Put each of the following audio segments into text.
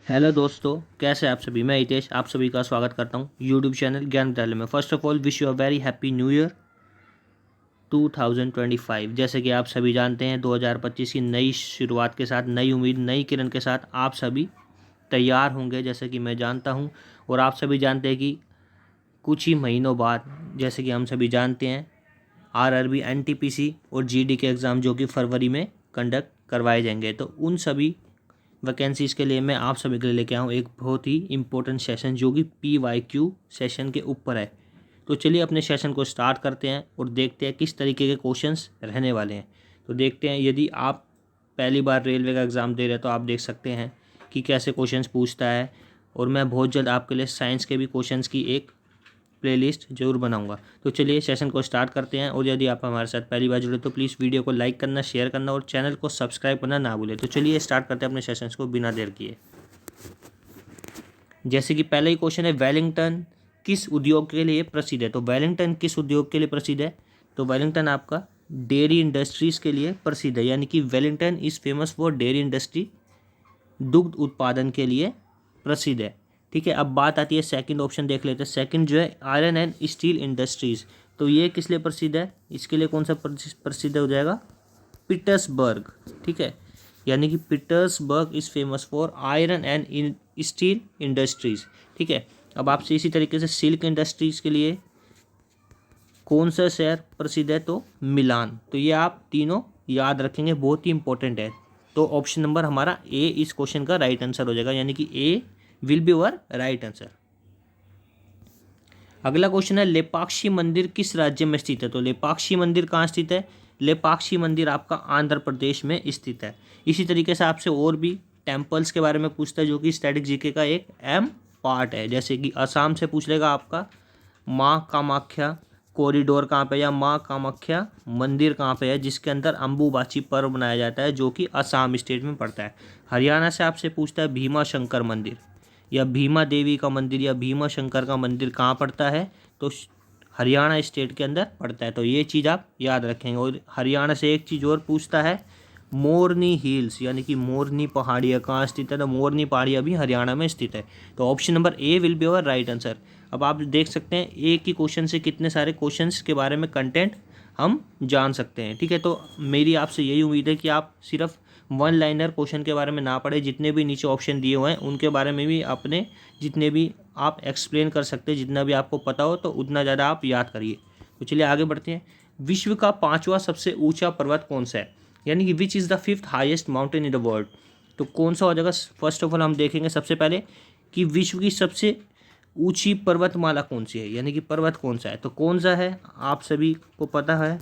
Hello दोस्तों, कैसे आप सभी। मैं हितेश आप सभी का स्वागत करता हूं यूट्यूब चैनल ज्ञान विद्यालय में। First of all wish you a very happy new year 2025। जैसे कि आप सभी जानते हैं 2025 की नई शुरुआत के साथ, नई उम्मीद, नई किरण के साथ आप सभी तैयार होंगे, जैसे कि मैं जानता हूं। और आप सभी जानते हैं कि कुछ ही महीनों बाद, जैसे कि हम सभी जानते हैं, आरआरबी, एनटीपीसी और जीडी के एग्ज़ाम जो कि फरवरी में कंडक्ट करवाए जाएंगे। तो उन सभी वैकेंसीज़ के लिए मैं आप सभी के लिए लेके आऊँ एक बहुत ही इंपॉर्टेंट सेशन जो कि PYQ सेशन के ऊपर है। तो चलिए अपने सेशन को स्टार्ट करते हैं और देखते हैं किस तरीके के क्वेश्चंस रहने वाले हैं। तो देखते हैं, यदि आप पहली बार रेलवे का एग्ज़ाम दे रहे हैं तो आप देख सकते हैं कि कैसे क्वेश्चंस पूछता है। और मैं बहुत जल्द आपके लिए साइंस के भी क्वेश्चंस की एक प्लेलिस्ट जरूर बनाऊंगा। तो चलिए सेशन को स्टार्ट करते हैं। और यदि आप हमारे साथ पहली बार जुड़े तो प्लीज़ वीडियो को लाइक करना, शेयर करना और चैनल को सब्सक्राइब करना ना भूलें। तो चलिए स्टार्ट करते हैं अपने सेशंस को बिना देर किए। जैसे कि पहला ही क्वेश्चन है, वेलिंगटन किस उद्योग के लिए प्रसिद्ध है। तो वेलिंगटन किस उद्योग के लिए प्रसिद्ध है। तो वेलिंगटन आपका डेयरी इंडस्ट्रीज़ के लिए प्रसिद्ध है, यानी कि Wellington is famous for dairy industry, दुग्ध उत्पादन के लिए प्रसिद्ध है। ठीक है, अब बात आती है सेकंड ऑप्शन देख लेते हैं। सेकंड जो है आयरन एंड स्टील इंडस्ट्रीज़, तो ये किस लिए प्रसिद्ध है। इसके लिए कौन सा प्रसिद्ध हो जाएगा, पीटर्सबर्ग। ठीक है, यानी कि Petersburg is famous for iron and steel industries. ठीक है, अब आपसे इसी तरीके से सिल्क इंडस्ट्रीज़ के लिए कौन सा शहर प्रसिद्ध है। तो मिलान। तो ये आप तीनों याद रखेंगे, बहुत ही इंपॉर्टेंट है। तो ऑप्शन नंबर हमारा ए इस क्वेश्चन का राइट आंसर हो जाएगा, यानी कि A will be our right answer. अगला क्वेश्चन है, लेपाक्षी मंदिर किस राज्य में स्थित है। तो लेपाक्षी मंदिर कहाँ स्थित है। लेपाक्षी मंदिर आपका आंध्र प्रदेश में स्थित है। इसी तरीके से आपसे और भी टेम्पल्स के बारे में पूछता है, जो कि स्टैटिक जीके का एक अहम पार्ट है। जैसे कि असम से पूछ लेगा आपका माँ कामाख्या कॉरिडोर कहाँ पे, या माँ कामाख्या मंदिर कहाँ पे है, जिसके अंदर अम्बुबाची पर्व मनाया जाता है, जो कि असम स्टेट में पड़ता है। हरियाणा से आपसे पूछता है भीमा शंकर मंदिर या भीमा देवी का मंदिर या भीमा शंकर का मंदिर कहाँ पड़ता है। तो हरियाणा स्टेट के अंदर पड़ता है। तो ये चीज़ आप याद रखेंगे। और हरियाणा से एक चीज़ और पूछता है, मोरनी हिल्स यानी कि मोरनी पहाड़ियाँ कहाँ स्थित है। तो मोरनी पहाड़ियाँ भी हरियाणा में स्थित है। तो option number A will be our right answer. अब आप देख सकते हैं एक ही क्वेश्चन से कितने सारे क्वेश्चंस के बारे में कंटेंट हम जान सकते हैं। ठीक है, तो मेरी आपसे यही उम्मीद है कि आप सिर्फ वन लाइनर क्वेश्चन के बारे में ना पढ़े, जितने भी नीचे ऑप्शन दिए हुए हैं उनके बारे में भी अपने जितने भी आप एक्सप्लेन कर सकते हैं, जितना भी आपको पता हो तो उतना ज़्यादा आप याद करिए। तो चलिए आगे बढ़ते हैं। विश्व का 5वां सबसे ऊंचा पर्वत कौन सा है, यानी कि which is the 5th highest mountain in the world. तो कौन सा हो जाएगा। फर्स्ट ऑफ ऑल हम देखेंगे सबसे पहले कि विश्व की सबसे ऊंची पर्वतमाला कौन सी है, यानी कि पर्वत कौन सा है। तो कौन सा है, आप सभी को पता है,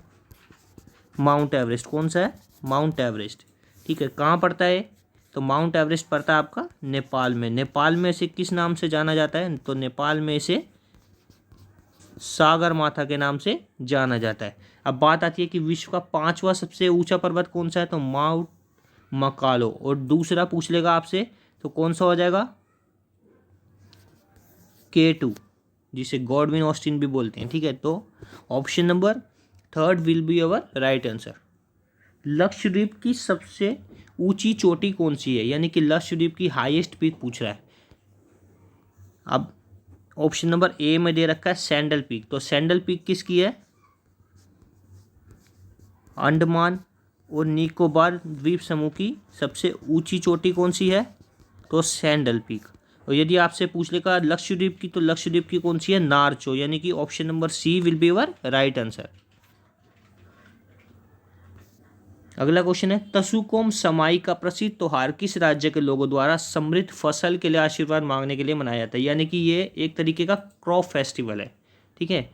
माउंट एवरेस्ट। कौन सा है, माउंट एवरेस्ट। ठीक है, कहाँ पड़ता है। तो माउंट एवरेस्ट पड़ता है आपका नेपाल में। नेपाल में इसे किस नाम से जाना जाता है। तो नेपाल में इसे सागर माथा के नाम से जाना जाता है। अब बात आती है कि विश्व का 5वां सबसे ऊंचा पर्वत कौन सा है। तो माउंट मकालो। और दूसरा पूछ लेगा आपसे तो कौन सा हो जाएगा, K2, जिसे गॉडविन ऑस्टिन भी बोलते हैं। ठीक है, तो option number third will be our right answer. Lakshadweep की सबसे ऊंची चोटी कौन सी है, यानी कि लक्षद्वीप की हाईएस्ट पीक पूछ रहा है। अब ऑप्शन नंबर ए में दे रखा है सैंडल पीक। तो सैंडल पीक किसकी है, अंडमान और निकोबार द्वीप समूह की सबसे ऊंची चोटी कौन सी है। तो सैंडल पीक। और यदि आपसे पूछ लेगा लक्षद्वीप की, तो लक्षद्वीप की कौन सी है, नारचो, यानी कि option number C will be our right answer. अगला क्वेश्चन है, तसुकोम समाई का प्रसिद्ध त्योहार किस राज्य के लोगों द्वारा समृद्ध फसल के लिए आशीर्वाद मांगने के लिए मनाया जाता है, यानी कि ये एक तरीके का क्रॉप फेस्टिवल है। ठीक है,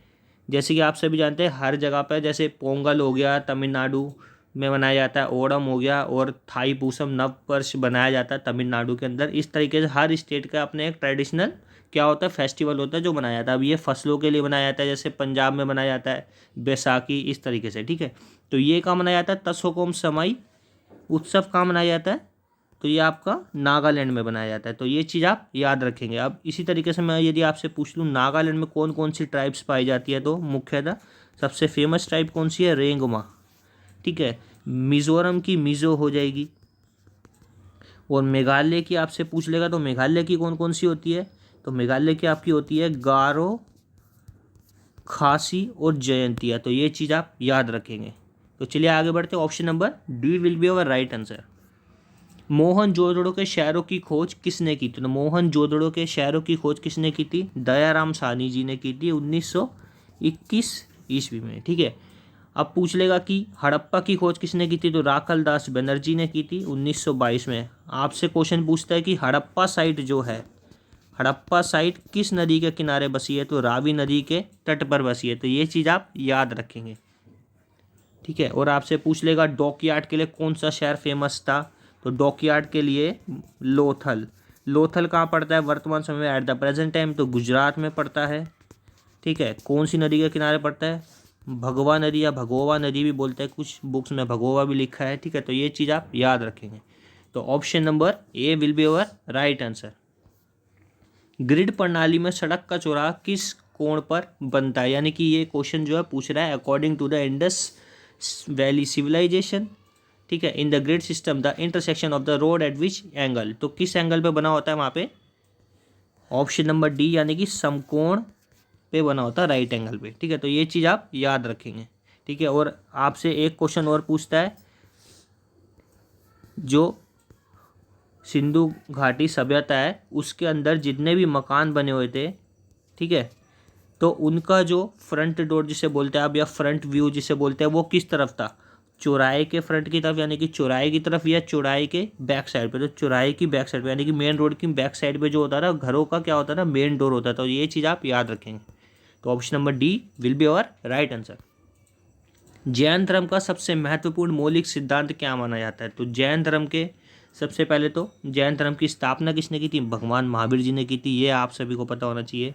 जैसे कि आप सभी जानते हैं हर जगह पर, जैसे पोंगल हो गया तमिलनाडु में मनाया जाता है, ओणम हो गया, और थाई पूसम नव वर्ष बनाया जाता है तमिलनाडु के अंदर। इस तरीके से हर स्टेट का अपने एक ट्रेडिशनल क्या होता है, फेस्टिवल होता है जो मनाया जाता है। अब ये फसलों के लिए मनाया जाता है, जैसे पंजाब में मनाया जाता है बैसाखी, इस तरीके से। ठीक है, तो ये कहाँ मनाया जाता है, तसोकोम समाई उत्सव कहाँ मनाया जाता है। तो ये आपका नागालैंड में बनाया जाता है। तो ये चीज़ आप याद रखेंगे। अब इसी तरीके से मैं यदि आपसे पूछ लूँ नागालैंड में कौन कौन सी ट्राइब्स पाई जाती है, तो मुख्यतः सबसे फेमस ट्राइब कौन सी है, रेंगमा। ठीक है, मिज़ोरम की मिज़ो हो जाएगी। और मेघालय की आपसे पूछ लेगा तो मेघालय की कौन कौन सी होती है, तो मेघालय की आपकी होती है गारो, खासी और जयंतिया। तो ये चीज़ आप याद रखेंगे। तो चलिए आगे बढ़ते हैं। Option number D will be our right answer. Mohenjodaro के शहरों की खोज किसने की थी, तो मोहनजोदड़ो के शहरों की खोज किसने की थी, दयाराम साहनी जी ने की थी 1921 ईस्वी में। ठीक है, अब पूछ लेगा कि हड़प्पा की खोज किसने की थी, तो राखल दास बनर्जी ने की थी 1922 में। आपसे क्वेश्चन पूछता है कि हड़प्पा साइट जो है, हड़प्पा साइट किस नदी के किनारे बसी है, तो रावी नदी के तट पर बसी है। तो ये चीज़ आप याद रखेंगे। ठीक है, और आपसे पूछ लेगा डॉकयार्ड के लिए कौन सा शहर फेमस था, तो डॉकयार्ड के लिए लोथल। लोथल कहाँ पड़ता है वर्तमान समय में, एट द प्रेजेंट टाइम, तो गुजरात में पड़ता है। ठीक है, कौन सी नदी के किनारे पड़ता है, भगवा नदी या भगोवा नदी भी बोलते हैं, कुछ बुक्स में भगोवा भी लिखा है। ठीक है, तो ये चीज़ आप याद रखेंगे। तो option number A will be our right answer. Grid प्रणाली में सड़क का चौराहा किस कोण पर बनता है, यानी कि ये क्वेश्चन जो है पूछ रहा है according to the Indus valley civilisation. ठीक है, in the grid system the intersection of the road at which angle, तो किस एंगल पे बना होता है वहाँ पे, ऑप्शन नंबर डी यानी कि समकोण पे बना होता है, राइट एंगल पे। ठीक है, तो ये चीज़ आप याद रखेंगे। ठीक है, और आपसे एक क्वेश्चन और पूछता है, जो सिंधु घाटी सभ्यता है उसके अंदर जितने भी मकान बने हुए थे, ठीक है, तो उनका जो फ्रंट डोर जिसे बोलते हैं आप, या फ्रंट व्यू जिसे बोलते हैं, वो किस तरफ था, चौराहे के फ्रंट की तरफ यानी कि चौराहे की तरफ, या चौराहे के बैक साइड पे, तो चौराहे की बैक साइड पे यानी कि मेन रोड की बैक साइड पे जो होता था घरों का क्या होता था, मेन डोर होता था। तो ये चीज़ आप याद रखेंगे। तो option number D will be our right answer. Jain धर्म का सबसे महत्वपूर्ण मौलिक सिद्धांत क्या माना जाता है, तो जैन धर्म के सबसे पहले तो जैन धर्म की स्थापना किसने की थी, भगवान महावीर जी ने की थी, ये आप सभी को पता होना चाहिए।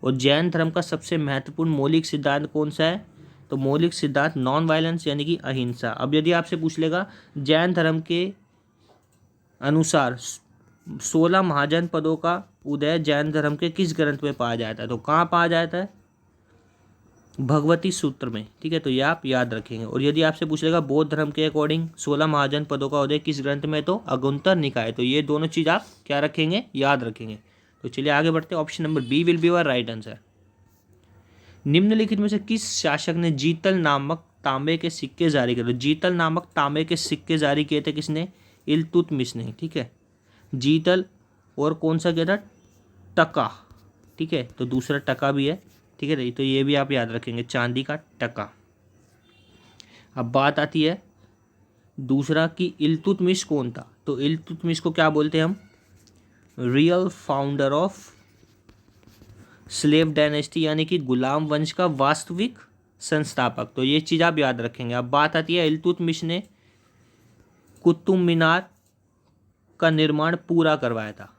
और जैन धर्म का सबसे महत्वपूर्ण मौलिक सिद्धांत कौन सा है, तो मौलिक सिद्धांत नॉन वायलेंस यानी कि अहिंसा। अब यदि आपसे पूछ लेगा जैन धर्म के अनुसार 16 महाजनपदों का उदय जैन धर्म के किस ग्रंथ में पाया जाता है, तो कहाँ पाया जाता है, भगवती सूत्र में। ठीक है, तो ये आप याद रखेंगे। और यदि आपसे पूछ लेगा बौद्ध धर्म के अकॉर्डिंग 16 महाजनपदों का उदय किस ग्रंथ में, तो अगुंतर निकाय। तो ये दोनों चीज़ आप क्या रखेंगे, याद रखेंगे। तो चलिए आगे बढ़ते हैं। Option number B will be our right answer. निम्नलिखित में से किस शासक ने जीतल नामक तांबे के सिक्के जारी किए, जीतल नामक तांबे के सिक्के जारी किए थे किसने, इल्तुतमिश ने। ठीक है, जीतल और कौन सा किया था, टका। ठीक है, तो दूसरा टका भी है। ठीक है, तो ये भी आप याद रखेंगे, चांदी का टका। अब बात आती है दूसरा कि इल्तुतमिश कौन था, तो इल्तुतमिश को क्या बोलते हैं हम, real founder of slave dynasty यानी कि गुलाम वंश का वास्तविक संस्थापक। तो ये चीज़ आप याद रखेंगे। अब बात आती है इल्तुतमिश ने कुतुब मीनार का निर्माण पूरा करवाया था।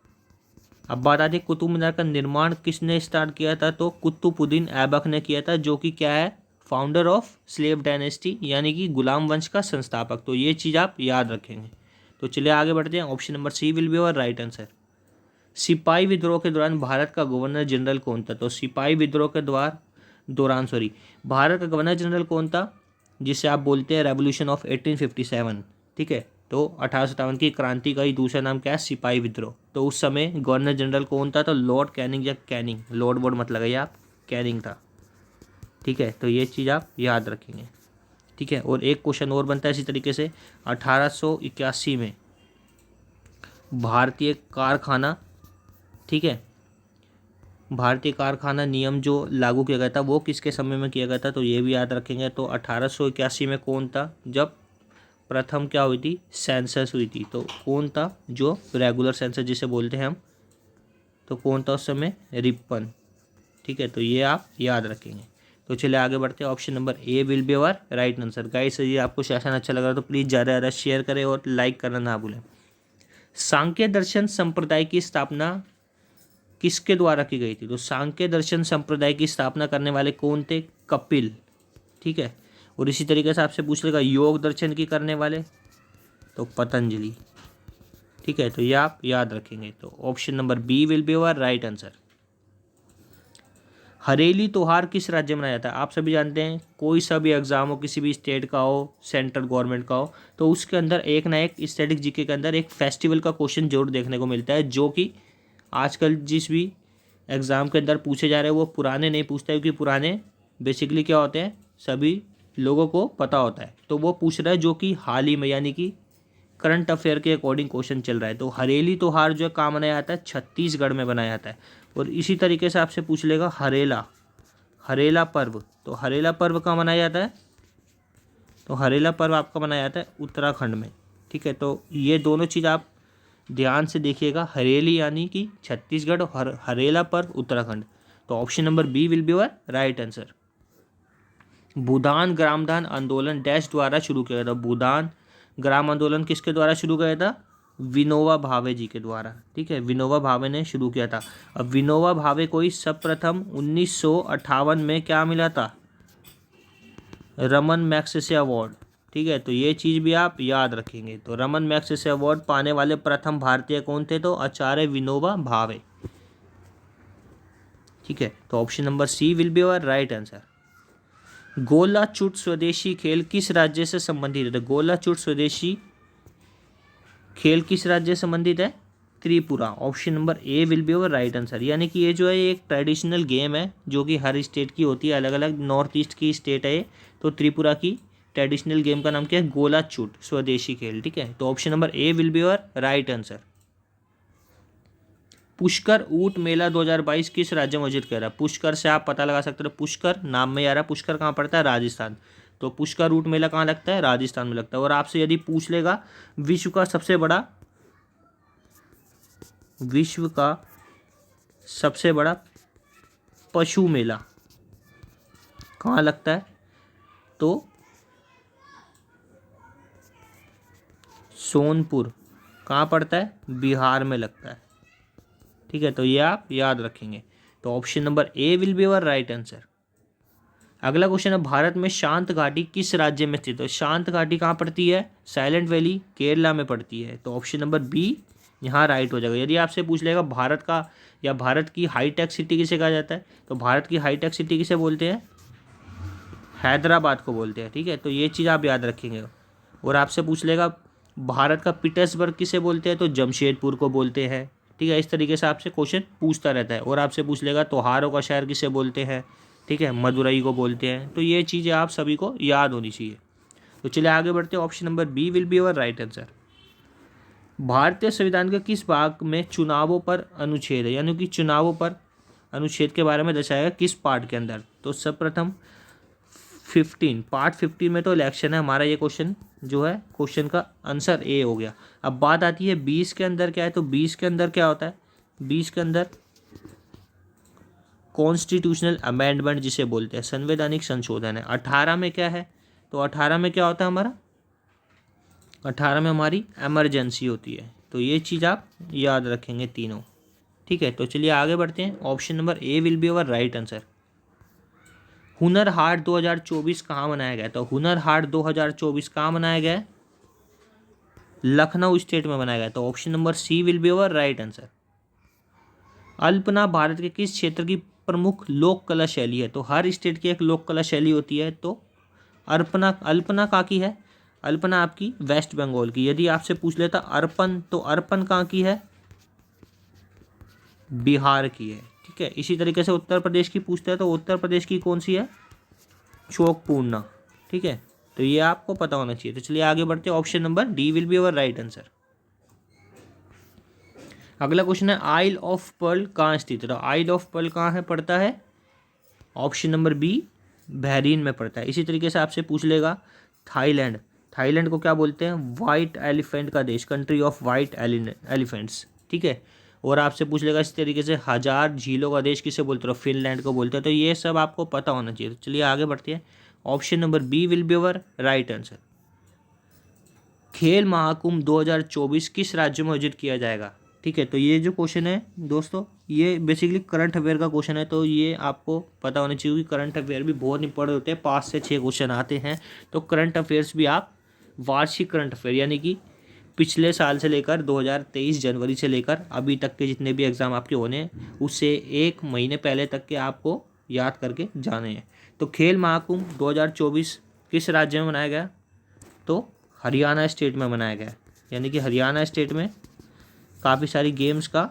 अब बात आती है कुतुब मीनार का निर्माण किसने स्टार्ट किया था, तो कुतुबुद्दीन ऐबक ने किया था, जो कि क्या है, फाउंडर ऑफ स्लेव डायनेस्टी यानी कि गुलाम वंश का संस्थापक। तो ये चीज़ आप याद रखेंगे। तो चलिए आगे बढ़ते हैं। Option number C will be our right answer. सिपाही विद्रोह के दौरान भारत का गवर्नर जनरल कौन था, तो सिपाही विद्रोह के दौरान भारत का गवर्नर जनरल कौन था, जिसे आप बोलते हैं रेवोल्यूशन ऑफ 1857। ठीक है, तो 1857 की क्रांति का ही दूसरा नाम क्या है, सिपाही विद्रोह। तो उस समय गवर्नर जनरल कौन था, तो लॉर्ड कैनिंग या कैनिंग, लॉर्ड बोर्ड मत लगाइए आप, कैनिंग था। ठीक है, तो ये चीज़ आप याद रखेंगे। ठीक है, और एक क्वेश्चन और बनता है इसी तरीके से, 1881 में भारतीय कारखाना, ठीक है, भारतीय कारखाना नियम जो लागू किया गया था वो किसके समय में किया गया था, तो ये भी याद रखेंगे। तो 1881 में कौन था, जब प्रथम क्या हुई थी, सेंसस हुई थी। तो कौन था जो रेगुलर सेंसस जिसे बोलते हैं हम, तो कौन था उस समय, रिपन। ठीक है, तो ये आप याद रखेंगे। तो चलिए आगे बढ़ते हैं। Option number A will be our right answer. Guys यदि आपको सेशन अच्छा लग रहा है तो प्लीज़ ज़्यादा ज़्यादा शेयर करें और लाइक करना ना भूलें। सांख्य दर्शन संप्रदाय की स्थापना किसके द्वारा की गई थी, तो सांख्य दर्शन संप्रदाय की स्थापना करने वाले कौन थे, कपिल। ठीक है, और इसी तरीके से आपसे पूछ लेगा योग दर्शन की करने वाले, तो पतंजलि। ठीक है, तो ये आप याद रखेंगे। तो option number B will be our right answer. Hareli त्योहार किस राज्य में मनाया जाता है? आप सभी जानते हैं कोई सा भी एग्जाम हो, किसी भी स्टेट का हो, सेंट्रल गवर्नमेंट का हो, तो उसके अंदर एक ना एक स्टैटिक जीके के अंदर एक फेस्टिवल का क्वेश्चन जरूर देखने को मिलता है, जो कि आजकल जिस भी एग्ज़ाम के अंदर पूछे जा रहे हैं वो पुराने नहीं पूछता है, क्योंकि पुराने बेसिकली क्या होते हैं सभी लोगों को पता होता है। तो वो पूछ रहा है जो कि हाल ही में यानी कि करंट अफेयर के अकॉर्डिंग क्वेश्चन चल रहा है। तो हरेली त्योहार जो है कहाँ मनाया जाता है? छत्तीसगढ़ में मनाया जाता है। और इसी तरीके से आपसे पूछ लेगा हरेला पर्व, तो हरेला पर्व कहाँ मनाया जाता है? तो हरेला पर्व आपका मनाया जाता है उत्तराखंड में। ठीक है, तो ये दोनों चीज़ आप ध्यान से देखिएगा, हरेली यानी कि छत्तीसगढ़ और हरेला पर्व उत्तराखंड। तो option number B will be your right answer. Bhoodan Gramdan आंदोलन डैश द्वारा शुरू किया गया था? भूदान ग्राम आंदोलन किसके द्वारा शुरू किया था? विनोबा भावे जी के द्वारा। ठीक है, विनोबा भावे ने शुरू किया था। अब विनोबा भावे को ही सर्वप्रथम 1958 में क्या मिला था? Raman Magsaysay award. ठीक है, तो ये चीज़ भी आप याद रखेंगे। तो रमन मैग्सेसे अवार्ड पाने वाले प्रथम भारतीय कौन थे? तो आचार्य विनोबा भावे। ठीक है, तो option number C will be your right answer. गोला चूट स्वदेशी खेल किस राज्य से संबंधित है? तो गोला चूट स्वदेशी खेल किस राज्य से संबंधित है? Tripura. Option number A will be your right answer. यानी कि ये जो है एक ट्रेडिशनल गेम है जो कि हर स्टेट की होती है, अलग अलग नॉर्थ ईस्ट की स्टेट है। तो त्रिपुरा की ट्रेडिशनल गेम का नाम क्या है? गोला चूट स्वदेशी खेल। ठीक है, तो option number A will be your right answer. Pushkar ऊंट मेला 2022 किस राज्य में आयोजित किया रहा है? पुष्कर से आप पता लगा सकते हो, पुष्कर नाम में आ रहा है। पुष्कर कहाँ पड़ता है? राजस्थान। तो पुष्कर ऊंट मेला कहाँ लगता है? राजस्थान में लगता है। और आपसे यदि पूछ लेगा विश्व का सबसे बड़ा पशु मेला कहाँ लगता है? तो सोनपुर कहाँ पड़ता है? बिहार में लगता है। ठीक है, तो ये आप याद रखेंगे। तो option number A will be your right answer. अगला क्वेश्चन है भारत में शांत घाटी किस राज्य में स्थित है? शांत घाटी कहाँ पड़ती है? साइलेंट वैली केरला में पड़ती है। तो ऑप्शन नंबर बी यहाँ राइट हो जाएगा। यदि आपसे पूछ लेगा भारत का या भारत की हाईटेक सिटी किसे कहा जाता है? तो भारत की हाईटेक सिटी किसे बोलते हैं? हैदराबाद को बोलते हैं। ठीक है, तो ये चीज़ आप याद रखेंगे। और आपसे पूछ लेगा भारत का पीटर्सबर्ग किसे बोलते हैं? तो जमशेदपुर को बोलते हैं। ठीक है, इस तरीके से आपसे क्वेश्चन पूछता रहता है। और आपसे पूछ लेगा त्योहारों का शहर किसे बोलते हैं? ठीक है, मदुरई को बोलते हैं। तो ये चीज़ें आप सभी को याद होनी चाहिए। तो चलिए आगे बढ़ते हैं। Option number B will be your right answer. भारतीय संविधान के किस भाग में चुनावों पर अनुच्छेद है? यानी कि चुनावों पर अनुच्छेद के बारे में दर्शाया गया किस पार्ट के अंदर? तो सर्वप्रथम 15 पार्ट 15 में तो इलेक्शन है हमारा। ये क्वेश्चन जो है क्वेश्चन का आंसर ए हो गया। अब बात आती है 20 के अंदर क्या है? तो 20 के अंदर क्या होता है? 20 के अंदर कॉन्स्टिट्यूशनल अमेंडमेंट जिसे बोलते हैं, संवैधानिक संशोधन है। 18 में क्या है? तो 18 में क्या होता है हमारा? 18 में हमारी एमरजेंसी होती है। तो ये चीज़ आप याद रखेंगे तीनों। ठीक है, तो चलिए आगे बढ़ते हैं। Option number A will be our right answer. Hunar Haat 2024 कहाँ मनाया गया? तो हुनर हाट 2024 कहाँ मनाया गया है? लखनऊ स्टेट में मनाया गया। तो option number C will be our right answer. Alpana Bharat के किस क्षेत्र की प्रमुख लोक कला शैली है? तो हर स्टेट की एक लोक कला शैली होती है। तो अल्पना कहाँ की है? अल्पना आपकी वेस्ट बंगाल की। यदि आपसे पूछ लेता अर्पण, तो अर्पण कहाँ की है? बिहार की है। ठीक है, इसी तरीके से उत्तर प्रदेश की पूछते हैं तो उत्तर प्रदेश की कौन सी है? चौकपूर्णा। ठीक है, तो ये आपको पता होना चाहिए। तो चलिए आगे बढ़ते हैं। Option number D will be our right answer. अगला क्वेश्चन है आइल ऑफ पर्ल कहाँ स्थित है? आइल ऑफ पर्ल कहाँ है पड़ता है? ऑप्शन नंबर बी बहरीन में पड़ता है। इसी तरीके से आपसे पूछ लेगा थाईलैंड। थाईलैंड को क्या बोलते हैं? वाइट एलिफेंट का देश, कंट्री ऑफ वाइट एलिफेंट्स। ठीक है, और आपसे पूछ लेगा इस तरीके से हजार झीलों का देश किसे बोलते हो? फिनलैंड को बोलते हैं। तो ये सब आपको पता होना चाहिए। तो चलिए आगे बढ़ते हैं। Option number B will be our right answer. Khel Mahakumbh 2024 किस राज्य में आयोजित किया जाएगा? ठीक है, तो ये जो क्वेश्चन है दोस्तों, ये बेसिकली करंट अफेयर का क्वेश्चन है। तो ये आपको पता होना चाहिए कि करंट अफेयर भी बहुत इंपॉर्टेंट होते हैं। 5 से 6 क्वेश्चन आते हैं। तो करंट अफेयर्स भी आप वार्षिक करंट अफेयर यानी कि पिछले साल से लेकर 2023 जनवरी से लेकर अभी तक के जितने भी एग्ज़ाम आपके होने हैं उससे 1 महीने पहले तक के आपको याद करके जाने हैं। तो खेल महाकुंभ 2024 किस राज्य में मनाया गया? तो हरियाणा स्टेट में मनाया गया, यानी कि हरियाणा स्टेट में काफ़ी सारी गेम्स का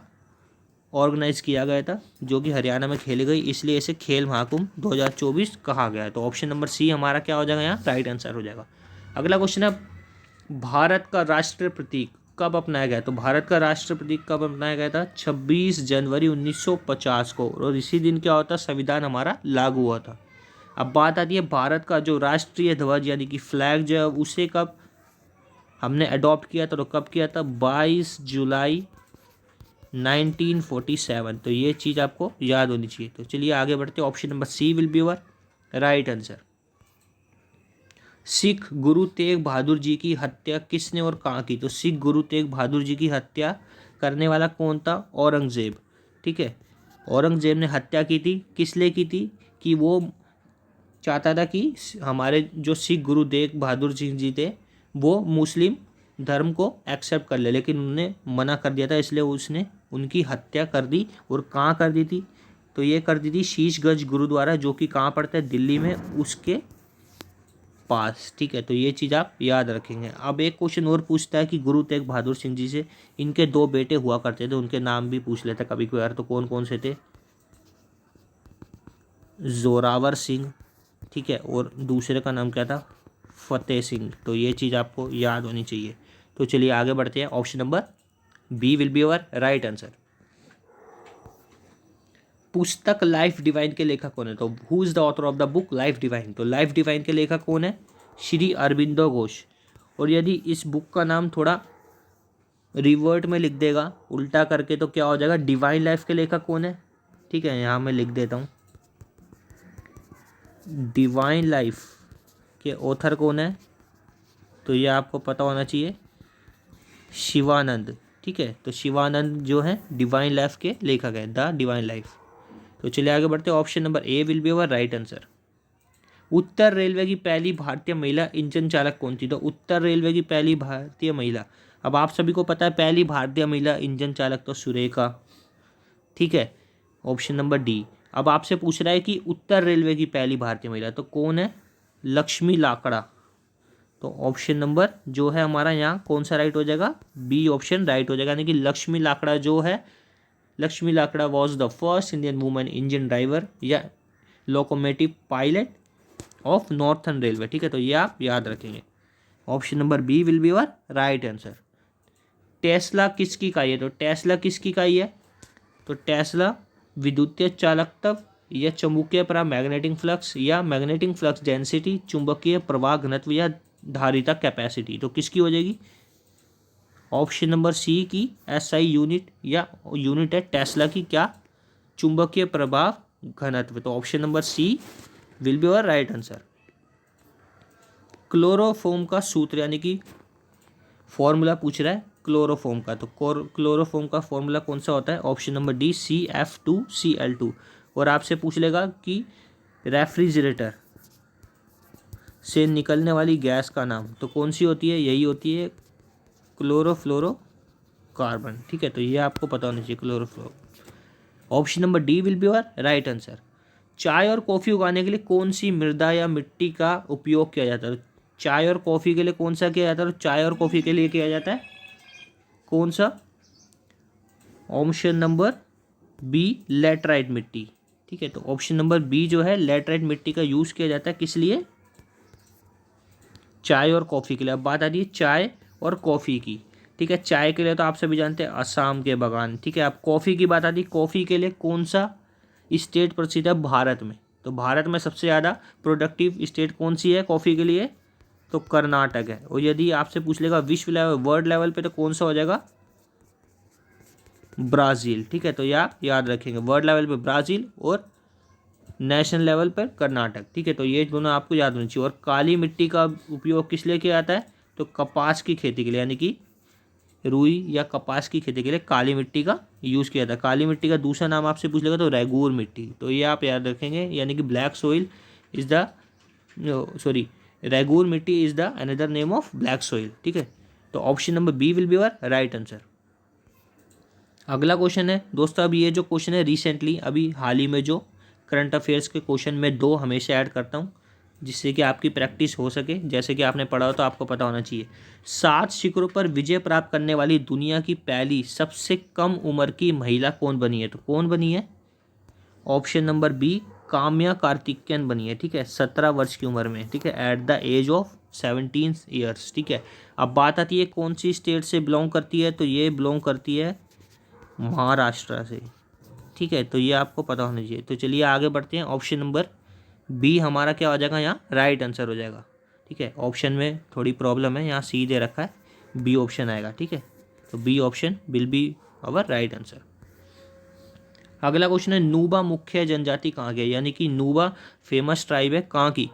ऑर्गेनाइज किया गया था जो कि हरियाणा में खेली गई, इसलिए इसे खेल महाकुंभ 2024 कहा गया है। तो ऑप्शन नंबर सी हमारा क्या हो जाएगा यहाँ? राइट आंसर हो जाएगा। अगला क्वेश्चन है, भारत का राष्ट्रीय प्रतीक कब अपनाया गया? तो भारत का राष्ट्रीय प्रतीक कब अपनाया गया था? 26 जनवरी 1950 को, और इसी दिन क्या होता? संविधान हमारा लागू हुआ था। अब बात आती है भारत का जो राष्ट्रीय ध्वज यानी कि फ्लैग जो है उसे कब हमने अडॉप्ट किया था? तो कब किया था? 22 जुलाई 1947। तो ये चीज़ आपको याद होनी चाहिए। तो चलिए आगे बढ़ते हैं। Option number C will be your right answer. Sikh Guru Tegh Bahadur ji की हत्या किसने और कहाँ की? तो सिख गुरु तेग बहादुर जी की हत्या करने वाला कौन था? औरंगजेब। ठीक है, औरंगजेब ने हत्या की थी। किस लिए की थी? कि वो चाहता था कि हमारे जो सिख गुरु तेग बहादुर सिंह जी थे वो मुस्लिम धर्म को एक्सेप्ट कर ले, लेकिन उन्होंने मना कर दिया था, इसलिए उसने उनकी हत्या कर दी। और कहाँ कर दी थी? तो ये कर दी थी शीशगंज गुरुद्वारा, जो कि कहाँ पड़ता है? दिल्ली में, उसके पास। ठीक है, तो ये चीज़ आप याद रखेंगे। अब एक क्वेश्चन और पूछता है कि गुरु तेग बहादुर सिंह जी से इनके 2 बेटे हुआ करते थे, उनके नाम भी पूछ लेते कभी कभार। तो कौन कौन से थे? जोरावर सिंह, ठीक है, और दूसरे का नाम क्या था? फतेह सिंह। तो ये चीज़ आपको याद होनी चाहिए। तो चलिए आगे बढ़ते हैं। Option number B will be your right answer. पुस्तक लाइफ डिवाइन के लेखक कौन है? तो who is the author of the book life divine? तो लाइफ डिवाइन के लेखक कौन है? श्री अरविंदो घोष। और यदि इस बुक का नाम थोड़ा रिवर्ट में लिख देगा उल्टा करके तो क्या हो जाएगा? डिवाइन लाइफ के लेखक कौन है? ठीक है, यहाँ मैं लिख देता हूँ, डिवाइन लाइफ के ऑथर कौन है? तो ये आपको पता होना चाहिए, शिवानंद। ठीक है, तो शिवानंद जो है डिवाइन लाइफ के लेखक है, द डिवाइन लाइफ। तो चलिए आगे बढ़ते हैं। Option number A will be your right answer. Uttar railway की पहली भारतीय महिला इंजन चालक कौन थी? तो उत्तर रेलवे की पहली भारतीय महिला, अब आप सभी को पता है पहली भारतीय महिला इंजन चालक तो सुरेखा। ठीक है, ऑप्शन नंबर डी। अब आपसे पूछ रहा है कि उत्तर रेलवे की पहली भारतीय महिला, तो कौन है? लक्ष्मी लाकड़ा। तो ऑप्शन नंबर जो है हमारा यहाँ कौन सा राइट हो जाएगा? बी ऑप्शन राइट हो जाएगा, यानी कि लक्ष्मी लाकड़ा जो है, Lakshmi Lakra was the first Indian women engine driver या locomotive pilot of northern railway. ठीक है, तो ये आप याद रखेंगे। Option number B will be your right answer. Tesla किसकी इकाई है? तो टेस्ला किसकी इकाई है? तो टेस्ला विद्युतीय चालकत्व या चुंबकीय प्रवाह मैग्नेटिक फ्लक्स या मैग्नेटिक फ्लक्स डेंसिटी, चुंबकीय प्रवाह घनत्व या धारिता कैपेसिटी, तो किसकी हो जाएगी? ऑप्शन नंबर सी की एसआई यूनिट, या यूनिट है टेस्ला की क्या? चुंबकीय प्रवाह घनत्व। तो option number C will be your right answer. Chloroform का सूत्र यानी कि फॉर्मूला पूछ रहा है क्लोरोफॉर्म का, तो क्लोरोफॉर्म का फॉर्मूला कौन सा होता है? Option number D CF2Cl2। और आपसे पूछ लेगा कि रेफ्रिजरेटर से निकलने वाली गैस का नाम, तो कौन सी होती है? यही होती है क्लोरोफ्लोरोकार्बन। ठीक है, तो ये आपको पता होना चाहिए chlorofluoro. Option number D will be your right answer. चाय और कॉफ़ी उगाने के लिए कौन सी मृदा या मिट्टी का उपयोग किया जाता है? चाय और कॉफ़ी के लिए कौन सा किया जाता है? चाय और कॉफ़ी के लिए किया जाता है कौन सा? ऑप्शन नंबर बी लेटराइट मिट्टी। ठीक है, तो ऑप्शन नंबर बी जो है लेटराइट मिट्टी का यूज़ किया जाता है किस लिए? चाय और कॉफ़ी के लिए। अब बात आती है चाय और कॉफ़ी की। ठीक है, चाय के लिए तो आप सभी जानते हैं असम के बागान। ठीक है, अब कॉफ़ी की बात आती है, कॉफ़ी के लिए कौन सा स्टेट प्रसिद्ध है भारत में? तो भारत में सबसे ज़्यादा प्रोडक्टिव स्टेट कौन सी है कॉफ़ी के लिए? तो कर्नाटक है। और यदि आपसे पूछ लेगा विश्व लेवल वर्ल्ड लेवल पे तो कौन सा हो जाएगा? ब्राज़ील। ठीक है, तो ये आप याद रखेंगे, वर्ल्ड लेवल पे ब्राज़ील और नेशनल लेवल पर कर्नाटक। ठीक है, तो ये दोनों आपको याद होनी चाहिए। और काली मिट्टी का उपयोग किस लिए किया जाता है? तो कपास की खेती के लिए, यानी कि रुई या कपास की खेती के लिए काली मिट्टी का यूज़ किया जाता है। काली मिट्टी का दूसरा नाम आपसे पूछ लेगा तो रेगूर मिट्टी। तो ये आप याद रखेंगे, यानी कि black soil is the regur mitti is the another name of black soil. ठीक है, तो option number B will be your right answer. अगला क्वेश्चन है दोस्तों, अभी ये जो क्वेश्चन है रिसेंटली अभी हाल ही में जो करंट अफेयर्स के क्वेश्चन में 2 हमेशा ऐड करता हूँ, जिससे कि आपकी प्रैक्टिस हो सके। जैसे कि आपने पढ़ा हो तो आपको पता होना चाहिए। 7 शिखरों पर विजय प्राप्त करने वाली दुनिया की पहली सबसे कम उम्र की महिला कौन बनी है? तो कौन बनी है? Option number B, Kamya Karthikeyan बनी है। ठीक है, 17 वर्ष की उम्र में। ठीक है, at the age of 17 years. ठीक है, अब बात आती है कौन सी स्टेट से बिलोंग करती है? तो ये बिलोंग करती है महाराष्ट्र से। ठीक है, तो ये आपको पता होना चाहिए। तो चलिए आगे बढ़ते हैं। ऑप्शन नंबर बी हमारा क्या हो जाएगा? यहाँ राइट आंसर हो जाएगा। ठीक है, ऑप्शन में थोड़ी प्रॉब्लम है, यहाँ सी दे रखा है, बी ऑप्शन आएगा। ठीक है, तो B option will be our right answer. अगला क्वेश्चन है, नूबा मुख्य जनजाति कहाँ की है? यानी कि नूबा फेमस ट्राइब है कहाँ की?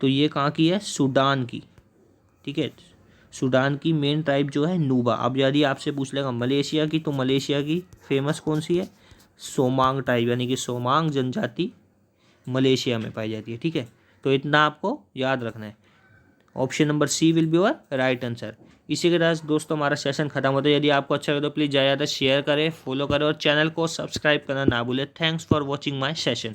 तो ये कहाँ की है? सूडान की। ठीक है, सूडान की मेन ट्राइब जो है नूबा। अब यदि आपसे पूछ लेगा मलेशिया की, तो मलेशिया की फेमस कौन सी है? सोमांग ट्राइब, यानी कि सोमांग जनजाति मलेशिया में पाई जाती है। ठीक है, तो इतना आपको याद रखना है। Option number C will be your right answer. इसी के साथ दोस्तों हमारा सेशन खत्म होता है। यदि आपको अच्छा लगे तो प्लीज़ ज़्यादा शेयर करें, फॉलो करें और चैनल को सब्सक्राइब करना ना भूलें। Thanks for watching my session.